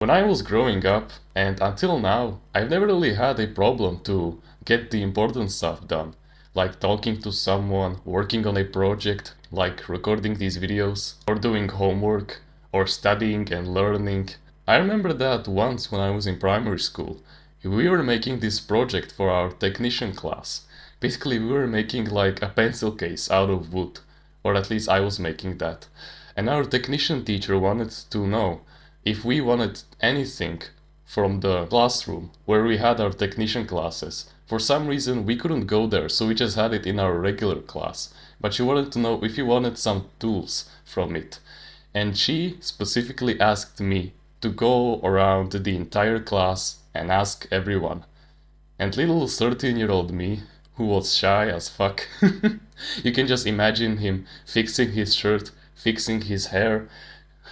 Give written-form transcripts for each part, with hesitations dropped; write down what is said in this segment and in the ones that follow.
When I was growing up, and until now, I've never really had a problem to get the important stuff done, like talking to someone, working on a project, like recording these videos, or doing homework, or studying and learning. I remember that once when I was in primary school, we were making this project for our technician class. Basically, we were making like a pencil case out of wood, or at least I was making that. And our technician teacher wanted to know if we wanted anything from the classroom where we had our technician classes. For some reason we couldn't go there, so we just had it in our regular class. But she wanted to know if we wanted some tools from it. And she specifically asked me to go around the entire class and ask everyone. And little 13-year-old me, who was shy as fuck, you can just imagine him fixing his shirt, fixing his hair,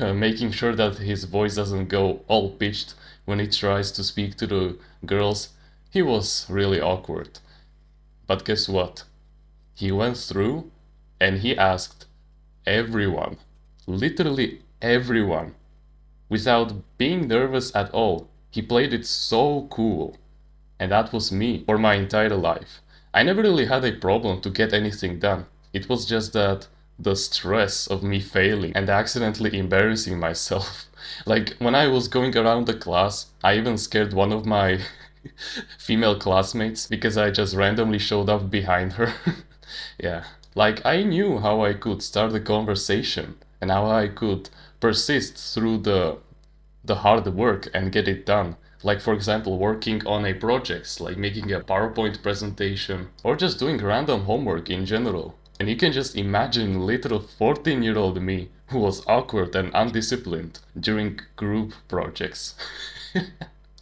making sure that his voice doesn't go all pitched when he tries to speak to the girls. He was really awkward. But guess what? He went through and he asked everyone, literally everyone, without being nervous at all. He played it so cool. And that was me for my entire life. I never really had a problem to get anything done. It was just that the stress of me failing and accidentally embarrassing myself. Like when I was going around the class, I even scared one of my female classmates because I just randomly showed up behind her. Yeah, like I knew how I could start a conversation and how I could persist through the hard work and get it done. Like for example, working on a project, like making a PowerPoint presentation or just doing random homework in general. And you can just imagine little 14-year-old me who was awkward and undisciplined during group projects.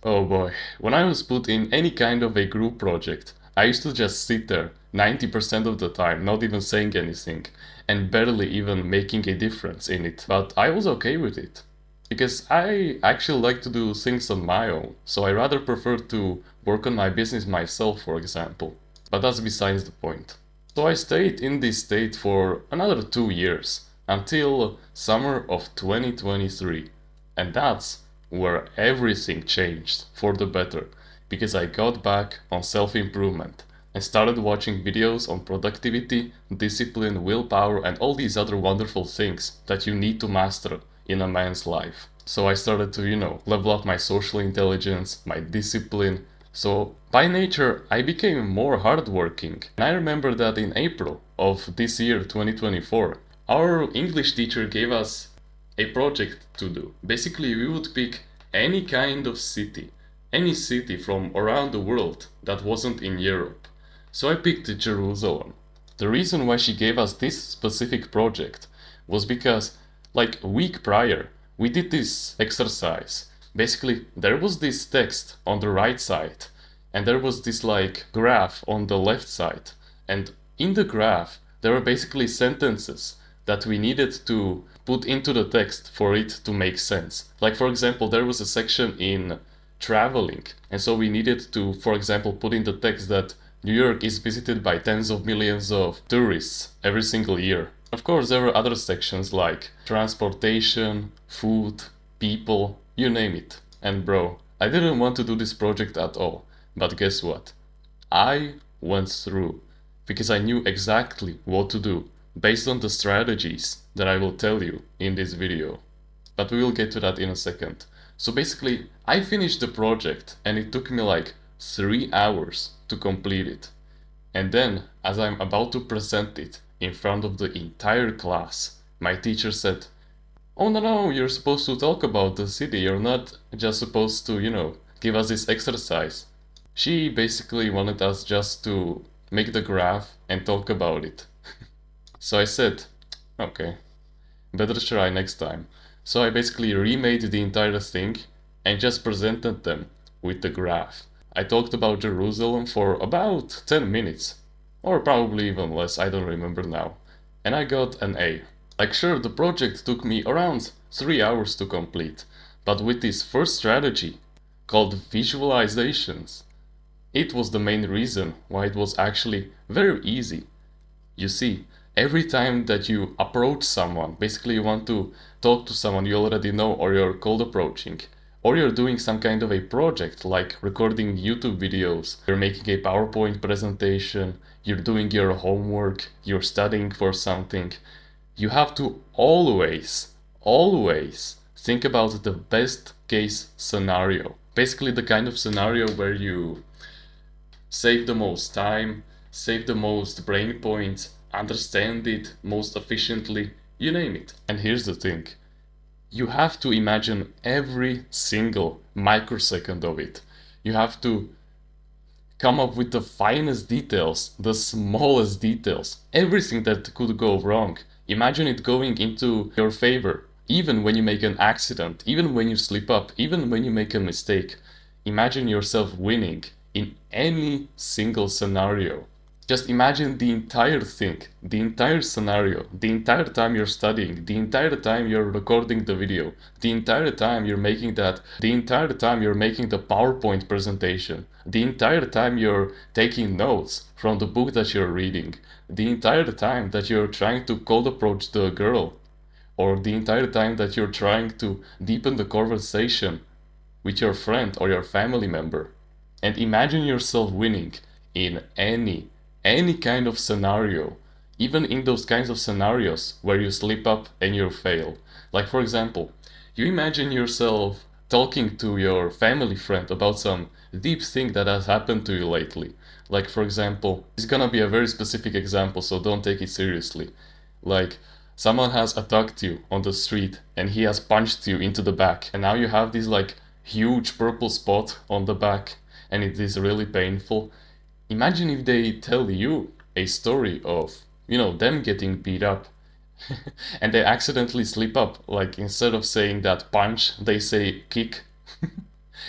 Oh boy, when I was put in any kind of a group project, I used to just sit there 90% of the time, not even saying anything, and barely even making a difference in it. But I was okay with it. Because I actually like to do things on my own, so I rather prefer to work on my business myself, for example. But that's besides the point. So I stayed in this state for another 2 years, until summer of 2023. And that's where everything changed for the better, because I got back on self-improvement and started watching videos on productivity, discipline, willpower, and all these other wonderful things that you need to master in a man's life. So I started to, level up my social intelligence, my discipline. So by nature, I became more hardworking. And I remember that in April of this year, 2024, our English teacher gave us a project to do. Basically, we would pick any kind of city, any city from around the world that wasn't in Europe. So I picked Jerusalem. The reason why she gave us this specific project was because like a week prior, we did this exercise. Basically, there was this text on the right side, and there was this like graph on the left side. And in the graph, there were basically sentences that we needed to put into the text for it to make sense. Like for example, there was a section in traveling, and so we needed to, for example, put in the text that New York is visited by tens of millions of tourists every single year. Of course, there were other sections like transportation, food, people, you name it. And bro, I didn't want to do this project at all. But guess what? I went through because I knew exactly what to do based on the strategies that I will tell you in this video. But we will get to that in a second. So basically, I finished the project and it took me like 3 hours to complete it. And then, as I'm about to present it in front of the entire class, my teacher said, "Oh no, you're supposed to talk about the city, you're not just supposed to, give us this exercise." She basically wanted us just to make the graph and talk about it. So I said, okay, better try next time. So I basically remade the entire thing and just presented them with the graph. I talked about Jerusalem for about 10 minutes, or probably even less, I don't remember now, and I got an A. Like sure, the project took me around 3 hours to complete, but with this first strategy, called visualizations, it was the main reason why it was actually very easy. You see, every time that you approach someone, basically you want to talk to someone you already know or you're cold approaching, Or you're doing some kind of a project like recording YouTube videos, you're making a PowerPoint presentation, you're doing your homework, you're studying for something. You have to always think about the best case scenario. Basically, the kind of scenario where you save the most time, save the most brain points, understand it most efficiently, you name it. And here's the thing, you have to imagine every single microsecond of it. You have to come up with the finest details, the smallest details, everything that could go wrong. Imagine it going into your favor, even when you make an accident, even when you slip up, even when you make a mistake. Imagine yourself winning in any single scenario. Just imagine the entire thing, the entire scenario, the entire time you're studying, the entire time you're recording the video, the entire time you're making that, the entire time you're making the PowerPoint presentation, the entire time you're taking notes from the book that you're reading, the entire time that you're trying to cold approach the girl, or the entire time that you're trying to deepen the conversation with your friend or your family member. And imagine yourself winning in any kind of scenario, even in those kinds of scenarios where you slip up and you fail. Like for example, you imagine yourself talking to your family friend about some deep thing that has happened to you lately. Like for example, it's gonna be a very specific example, so don't take it seriously. Like someone has attacked you on the street and he has punched you into the back, and now you have this like huge purple spot on the back and it is really painful. Imagine if they tell you a story of, them getting beat up and they accidentally slip up. Like instead of saying that punch, they say kick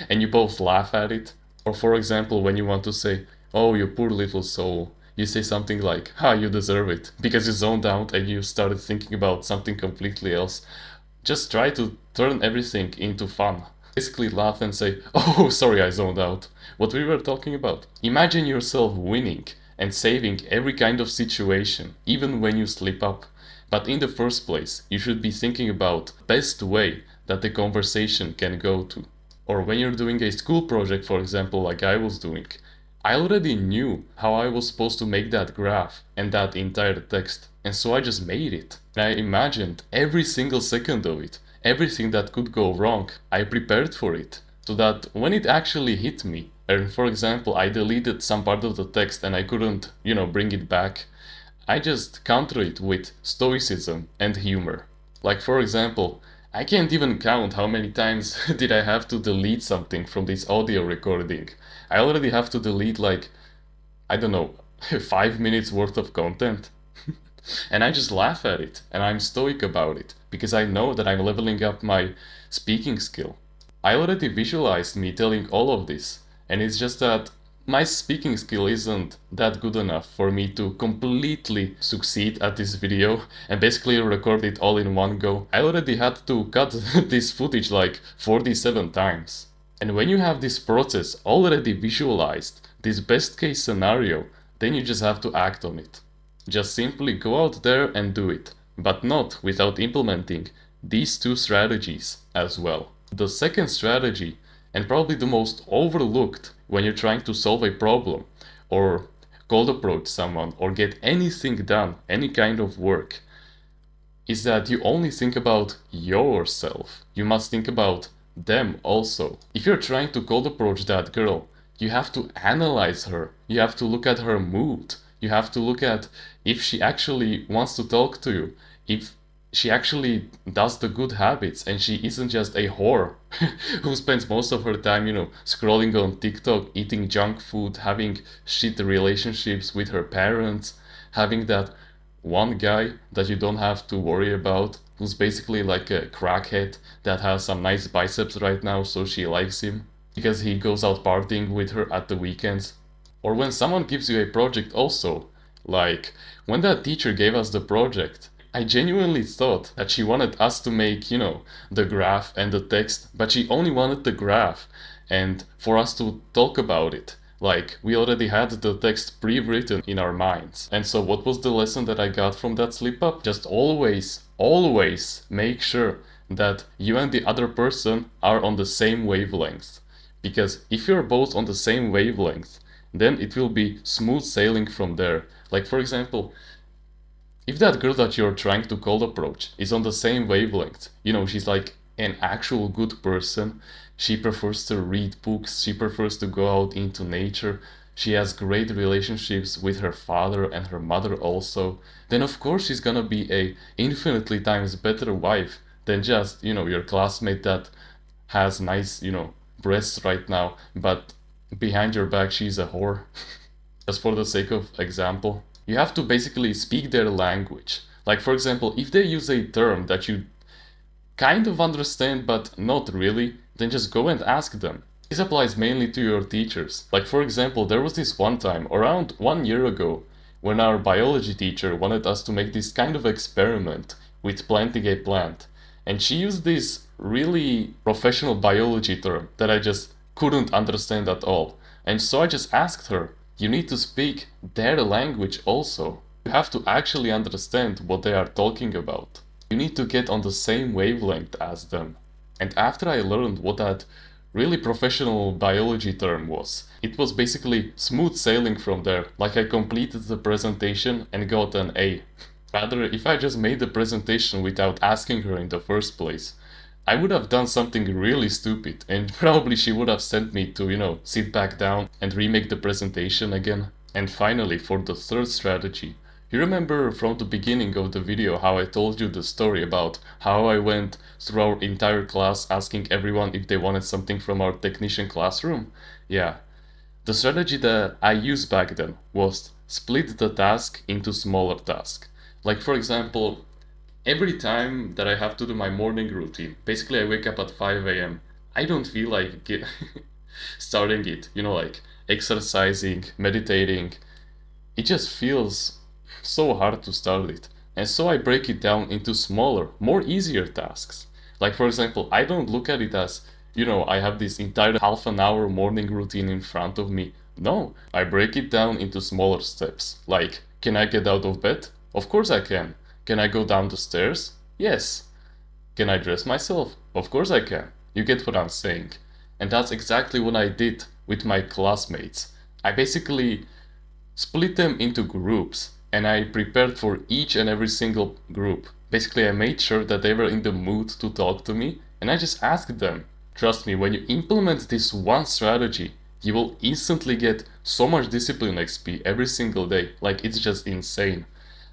and you both laugh at it. Or for example, when you want to say, oh, you poor little soul, you say something like, ha, you deserve it, because you zoned out and you started thinking about something completely else. Just try to turn everything into fun. Basically laugh and say, oh, sorry, I zoned out. What we were talking about. Imagine yourself winning and saving every kind of situation, even when you slip up. But in the first place, you should be thinking about the best way that the conversation can go to. Or when you're doing a school project, for example, like I was doing, I already knew how I was supposed to make that graph and that entire text, and so I just made it. And I imagined every single second of it, everything that could go wrong. I prepared for it, so that when it actually hit me, and for example I deleted some part of the text and I couldn't, bring it back, I just counter it with stoicism and humor. Like for example, I can't even count how many times did I have to delete something from this audio recording. I already have to delete like, I don't know, 5 minutes worth of content. And I just laugh at it and I'm stoic about it because I know that I'm leveling up my speaking skill. I already visualized me telling all of this, and it's just that my speaking skill isn't that good enough for me to completely succeed at this video and basically record it all in one go. I already had to cut this footage like 47 times. And when you have this process already visualized, this best case scenario, then you just have to act on it. Just simply go out there and do it, but not without implementing these two strategies as well. The second strategy, and probably the most overlooked when you're trying to solve a problem or cold approach someone or get anything done, any kind of work, is that you only think about yourself. You must think about them also. If you're trying to cold approach that girl, you have to analyze her. You have to look at her mood. You have to look at if she actually wants to talk to you, if she actually does the good habits and she isn't just a whore who spends most of her time, scrolling on TikTok, eating junk food, having shit relationships with her parents, having that one guy that you don't have to worry about, who's basically like a crackhead that has some nice biceps right now, so she likes him because he goes out partying with her at the weekends. Or when someone gives you a project also, like when that teacher gave us the project, I genuinely thought that she wanted us to make, the graph and the text, but she only wanted the graph and for us to talk about it. Like we already had the text pre-written in our minds. And so what was the lesson that I got from that slip up? Just always make sure that you and the other person are on the same wavelength. Because if you're both on the same wavelength, then it will be smooth sailing from there. Like for example, if that girl that you're trying to cold approach is on the same wavelength, she's like an actual good person, she prefers to read books, she prefers to go out into nature, she has great relationships with her father and her mother also, then of course she's gonna be a infinitely times better wife than just, your classmate that has nice, breasts right now, but behind your back she's a whore. Just for the sake of example. You have to basically speak their language. Like for example, if they use a term that you kind of understand but not really, then just go and ask them. This applies mainly to your teachers. Like for example, there was this one time, around 1 year ago, when our biology teacher wanted us to make this kind of experiment with planting a plant. And she used this really professional biology term that I just couldn't understand at all. And so I just asked her, you need to speak their language also. You have to actually understand what they are talking about. You need to get on the same wavelength as them. And after I learned what that really professional biology term was, it was basically smooth sailing from there. Like I completed the presentation and got an A. Rather, if I just made the presentation without asking her in the first place, I would have done something really stupid, and probably she would have sent me to, sit back down and remake the presentation again. And finally, for the third strategy, you remember from the beginning of the video how I told you the story about how I went through our entire class asking everyone if they wanted something from our technician classroom? Yeah. The strategy that I used back then was split the task into smaller tasks. Like for example, every time that I have to do my morning routine, basically I wake up at 5 a.m. I don't feel like starting it, like exercising, meditating. It just feels so hard to start it. And so I break it down into smaller, more easier tasks. Like for example, I don't look at it as, I have this entire half an hour morning routine in front of me. No, I break it down into smaller steps. Like, can I get out of bed? Of course I can. Can I go down the stairs? Yes. Can I dress myself? Of course I can. You get what I'm saying. And that's exactly what I did with my classmates. I basically split them into groups and I prepared for each and every single group. Basically I made sure that they were in the mood to talk to me and I just asked them. Trust me, when you implement this one strategy, you will instantly get so much discipline XP every single day. Like it's just insane.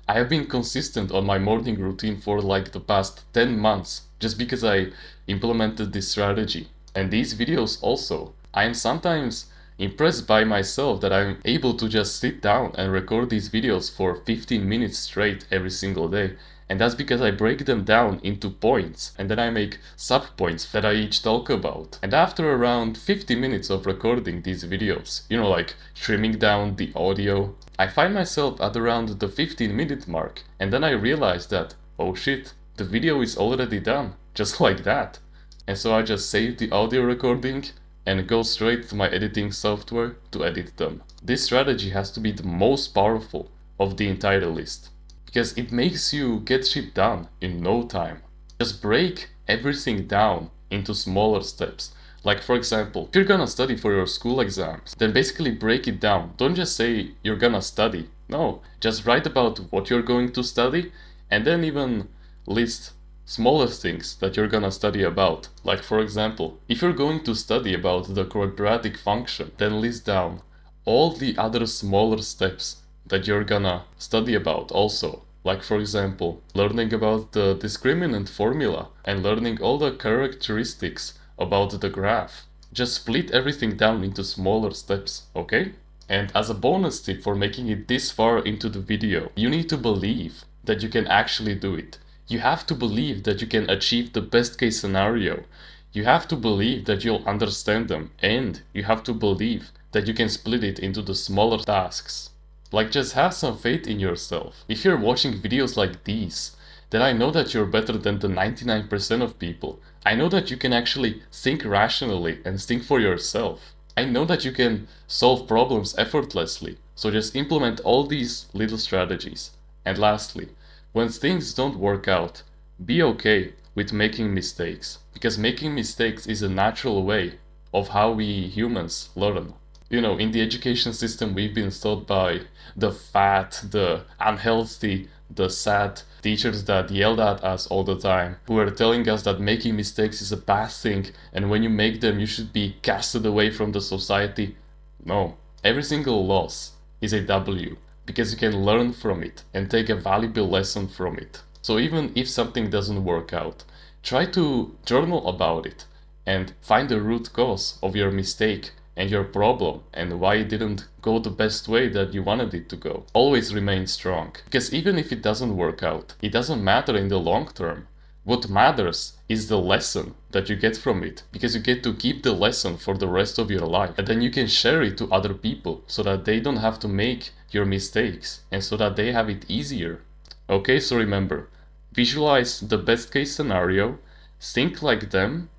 I have been consistent on my morning routine for like the past 10 months just because I implemented this strategy. And these videos also. I am sometimes impressed by myself that I'm able to just sit down and record these videos for 15 minutes straight every single day. And that's because I break them down into points and then I make sub-points that I each talk about. And after around 50 minutes of recording these videos, like trimming down the audio, I find myself at around the 15-minute mark and then I realize that, oh shit, the video is already done, just like that. And so I just save the audio recording and go straight to my editing software to edit them. This strategy has to be the most powerful of the entire list, because it makes you get shit done in no time. Just break everything down into smaller steps. Like for example, if you're gonna study for your school exams, then basically break it down. Don't just say you're gonna study. No, just write about what you're going to study and then even list smaller things that you're gonna study about. Like for example, if you're going to study about the quadratic function, then list down all the other smaller steps that you're gonna study about also. Like for example, learning about the discriminant formula and learning all the characteristics about the graph. Just split everything down into smaller steps, okay? And as a bonus tip for making it this far into the video, you need to believe that you can actually do it. You have to believe that you can achieve the best case scenario. You have to believe that you'll understand them, and you have to believe that you can split it into the smaller tasks. Like just have some faith in yourself. If you're watching videos like these, then I know that you're better than the 99% of people. I know that you can actually think rationally and think for yourself. I know that you can solve problems effortlessly. So just implement all these little strategies. And lastly, when things don't work out, be okay. with making mistakes, because making mistakes is a natural way of how we humans learn. You know, in the education system, we've been taught by the fat, the unhealthy, the sad teachers that yelled at us all the time, who were telling us that making mistakes is a bad thing, and when you make them, you should be casted away from the society. No, every single loss is a W, because you can learn from it and take a valuable lesson from it. So even if something doesn't work out, try to journal about it and find the root cause of your mistake and your problem and why it didn't go the best way that you wanted it to go. Always remain strong, because even if it doesn't work out, it doesn't matter in the long term. What matters is the lesson that you get from it, because you get to keep the lesson for the rest of your life, and then you can share it to other people so that they don't have to make your mistakes and so that they have it easier. Okay, so remember, visualize the best case scenario, think like them,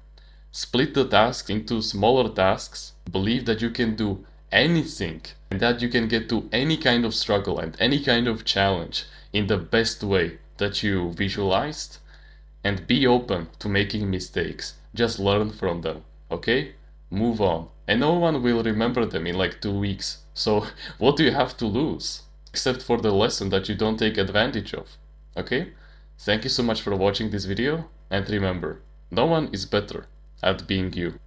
split the task into smaller tasks, believe that you can do anything and that you can get to any kind of struggle and any kind of challenge in the best way that you visualized, and be open to making mistakes. Just learn from them, okay? Move on. And no one will remember them in like 2 weeks. So what do you have to lose? Except for the lesson that you don't take advantage of, okay? Thank you so much for watching this video, and remember, no one is better at being you.